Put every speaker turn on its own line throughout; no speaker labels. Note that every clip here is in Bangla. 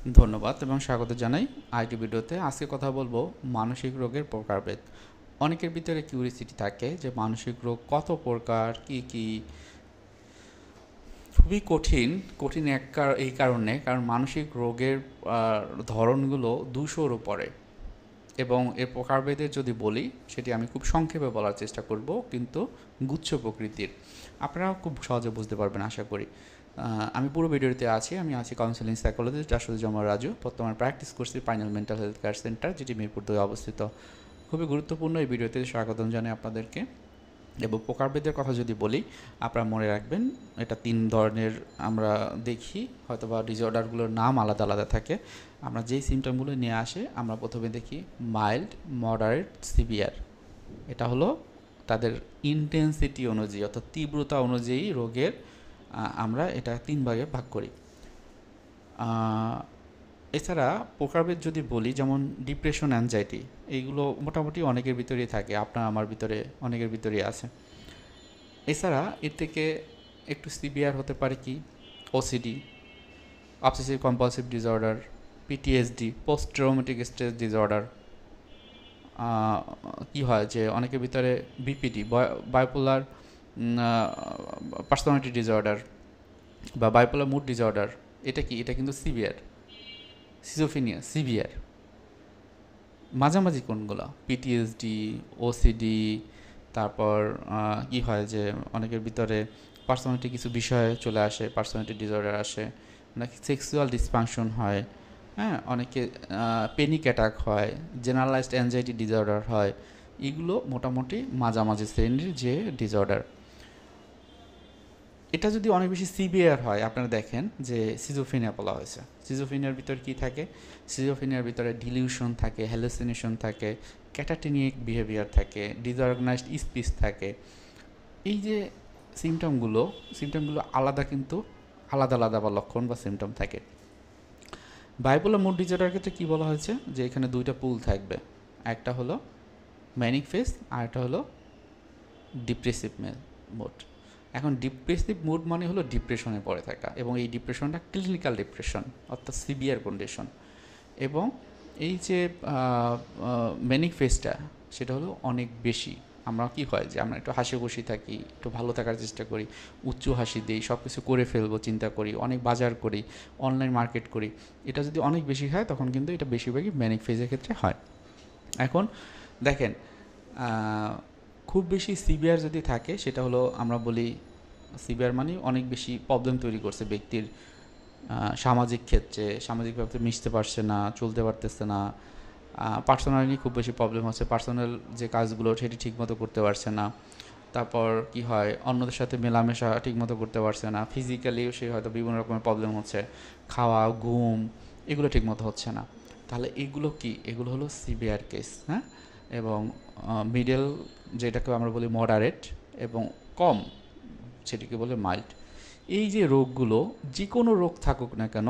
ধন্যবাদ এবং স্বাগত জানাই আইটি ভিডিওতে। আজকে কথা বলবো মানসিক রোগের প্রকারভেদ। অনেকের ভিতরে কিউরিসিটি থাকে যে মানসিক রোগ কত প্রকার, কি কি। খুবই কঠিন এই কারণে, কারণ মানসিক রোগের ধরনগুলো 200-র উপরে। এবং এর প্রকারভেদে যদি বলি, সেটি আমি খুব সংক্ষেপে বলার চেষ্টা করব, কিন্তু গুচ্ছ প্রকৃতির। আপনারা খুব সহজে বুঝতে পারবেন আশা করি। আমি পুরো ভিডিওতে আছি। আমি আছি কাউন্সেলিং সাইকোলজিস্ট আশুজ্জামান রাজু। বর্তমানে প্র্যাকটিস করছি final mental health care centre, যেটি মিরপুর 2 অবস্থিত। খুবই গুরুত্বপূর্ণ এই ভিডিওতে স্বাগতম জানাই আপনাদেরকে। এবং প্রকারভেদের কথা যদি বলি, আপনারা মনে রাখবেন এটা 3 ধরনের আমরা দেখি, হয়তোবা ডিসঅর্ডারগুলোর নাম আলাদা আলাদা থাকে। আমরা যেই সিমটমগুলো নিয়ে আসে, আমরা প্রথমে দেখি মাইল্ড, মডারেট, সিভিয়ার। এটা হলো তাদের ইন্টেন্সিটি অনুযায়ী অর্থাৎ তীব্রতা অনুযায়ী রোগের আমরা এটা 3 ভাগে ভাগ করি। এছাড়া প্রকারভেদ যদি বলি, যেমন ডিপ্রেশন, অ্যাংজাইটি, এইগুলো মোটামুটি অনেকের ভিতরেই থাকে, আপনার আমার ভিতরে অনেকের ভিতরেই আছে। এছাড়া এর থেকে একটু সিভিয়ার হতে পারে কি OCD, obsessive compulsive disorder, PTSD, post traumatic stress disorder. কি হয় যে অনেকের ভিতরে বিপিডি, বাইপোলার পার্সোনালিটি ডিসঅর্ডার বা বাইপোলার মুড ডিসঅর্ডার। এটা কি? এটা কিন্তু সিভিয়ার। Schizophrenia severe. মাঝামাঝি কোনগুলো? PTSD, OCD. তারপর কি হয় যে অনেকের ভিতরে পার্সোনালিটি কিছু বিষয়ে চলে আসে, পার্সোনালিটি ডিসঅর্ডার আসে, অনেক সেক্সুয়াল ডিসফাংশন হয়, হ্যাঁ, অনেকে প্যানিক অ্যাটাক হয়, জেনারেলাইজড অ্যাংজাইটি ডিসঅর্ডার হয়। এগুলো মোটামুটি মাঝামাঝি শ্রেণীর যে ডিসঅর্ডার। এটা যদি অনেক বেশি সিভিয়ার হয়, আপনারা দেখেন যে সিজোফ্রেনিয়া বলা হয়েছে। সিজোফ্রেনিয়ার ভিতরে কি থাকে? সিজোফ্রেনিয়ার ভিতরে ডিলিউশন থাকে, হ্যালুসিনেশন থাকে, ক্যাটাটেনিক বিহেভিয়ার থাকে, ডিসঅর্গানাইজড স্পিচ থাকে। এই যে সিমটমগুলো আলাদা, কিন্তু আলাদা আলাদা বা লক্ষণ বা সিমটম থাকে। বাইপোলার মুড ডিসঅর্ডারের ক্ষেত্রে কী বলা হয়েছে? যে এখানে 2টা পুল থাকবে, একটা হলো ম্যানিক ফেজ আর একটা হলো ডিপ্রেসিভ মুড। এখন ডিপ্রেসিভ মুড মানে হলো ডিপ্রেশনে পড়ে থাকা, এবং এই ডিপ্রেশনটা ক্লিনিক্যাল ডিপ্রেশন অর্থাৎ সিভিয়ার কন্ডিশন। এবং এই যে ম্যানিক ফেজটা, সেটা হলো অনেক বেশি। আমরা কি হয় যে আমরা একটু হাসি খুশি থাকি, একটু ভালো থাকার চেষ্টা করি, উচ্চ হাসি দিই, সব কিছু করে ফেলবো চিন্তা করি, অনেক বাজার করি, অনলাইন মার্কেট করি। এটা যদি অনেক বেশি হয়, তখন কিন্তু এটা বেশিরভাগই ম্যানিক ফেজের ক্ষেত্রে হয়। এখন দেখেন, খুব বেশি সিভিয়ার যদি থাকে, সেটা হলো আমরা বলি সিভিয়ার মানে অনেক বেশি প্রবলেম তৈরি করছে ব্যক্তির সামাজিক ক্ষেত্রে, সামাজিকভাবে মিশতে পারছে না, চলতে পারতেছে না, পার্সোনালি খুব বেশি প্রবলেম হচ্ছে, পার্সোনাল যে কাজগুলো সেটি ঠিকমতো করতে পারছে না। তারপর কি হয়, অন্যদের সাথে মেলামেশা ঠিকমতো করতে পারছে না, ফিজিক্যালিও সে হয়তো বিভিন্ন রকমের প্রবলেম হচ্ছে, খাওয়া, ঘুম, এগুলো ঠিকমতো হচ্ছে না। তাহলে এগুলো কি? এগুলো হলো সিভিয়ার কেস, হ্যাঁ। এবং মিডল, যেটাকে আমরা বলি মডারেট, এবং কম, সেটিকে বলে মাইল্ড। এই যে রোগগুলো, যে কোনো রোগ থাকুক না কেন,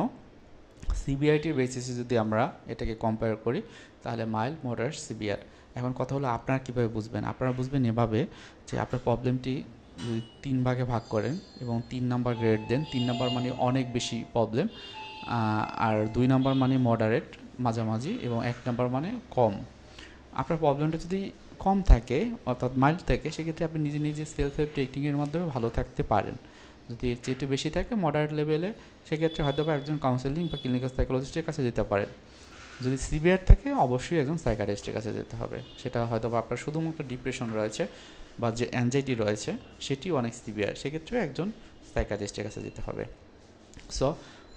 সিভিআরটির বেসিসে যদি আমরা এটাকে কম্পেয়ার করি, তাহলে মাইল্ড, মডারেট, সিভিয়ার। এখন কথা হলো আপনারা কীভাবে বুঝবেন? আপনারা বুঝবেন এভাবে যে আপনার প্রবলেমটি যদি 3 ভাগে ভাগ করেন এবং 3 নাম্বার গ্রেড দেন। 3 নাম্বার মানে অনেক বেশি প্রবলেম, আর 2 নাম্বার মানে মডারেট, মাঝামাঝি, এবং 1 নাম্বার মানে কম। আপনার প্রবলেমটা যদি কম থাকে অর্থাৎ মাইল্ড থাকে, সেক্ষেত্রে আপনি নিজে নিজে সেলফ হেল্প টেকনিকের মাধ্যমে ভালো থাকতে পারেন। যদি এর চেয়ে একটু বেশি থাকে, মডারেট লেভেলে, সেক্ষেত্রে হয়তো বা একজন কাউন্সেলিং বা ক্লিনিক্যাল সাইকোলজিস্টের কাছে যেতে পারেন। যদি সিভিয়ার থাকে, অবশ্যই একজন সাইকিয়াট্রিস্টের কাছে যেতে হবে। সেটা হয়তো বা আপনার শুধুমাত্র ডিপ্রেশন রয়েছে বা যে অ্যাংজাইটি রয়েছে সেটিও অনেক সিভিয়ার, সেক্ষেত্রেও একজন সাইকিয়াট্রিস্টের কাছে যেতে হবে। সো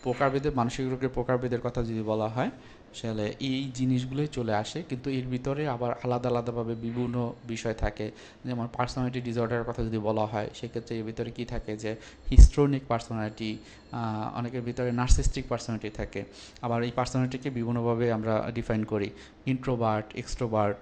প্রকারভেদের, মানসিক রোগের প্রকারভেদের কথা যদি বলা হয়, আসলে এই জিনিসগুলোই চলে আসে, কিন্তু এর ভিতরে আবার আলাদা আলাদাভাবে বিভিন্ন বিষয় থাকে। যেমন পার্সোনালিটি ডিসঅর্ডারের কথা যদি বলা হয়, সেক্ষেত্রে এর ভিতরে কী থাকে যে হিস্ট্রোনিক পার্সোনালিটি, অনেকের ভিতরে নার্সিস্টিক পার্সোনালিটি থাকে। আবার এই পার্সোনালিটিকে বিভিন্নভাবে আমরা ডিফাইন করি, ইন্ট্রোভার্ট, এক্সট্রোভার্ট।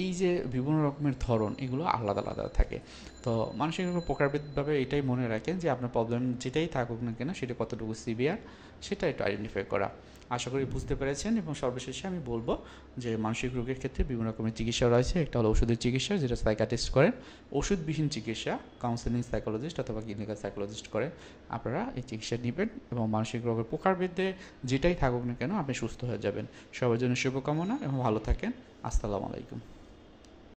এই যে বিভিন্ন রকমের ধরন, এগুলো আলাদা আলাদা থাকে। তো মানসিক রোগের প্রকারভেদভাবে এটাই মনে রাখেন যে আপনার প্রবলেম যেটাই থাকুক না কেন, সেটা কতটুকু সিভিয়ার, সেটা একটু আইডেন্টিফাই করা। আশা করি বুঝতে পেরেছেন। এবং সর্বশেষে আমি বলবো যে মানসিক রোগের ক্ষেত্রে বিভিন্ন রকমের চিকিৎসা রয়েছে। একটা হলো ওষুধের চিকিৎসা, যেটা সাইকিয়াট্রিস্ট করেন। ওষুধবিহীন চিকিৎসা কাউন্সেলিং সাইকোলজিস্ট অথবা ক্লিনিক্যাল সাইকোলজিস্ট করেন। আপনারা এই চিকিৎসা নেবেন এবং মানসিক রোগের প্রকারভেদে যেটাই থাকুক না কেন আপনি সুস্থ হয়ে যাবেন। সবার জন্য শুভকামনা এবং ভালো থাকেন। আসসালামু আলাইকুম।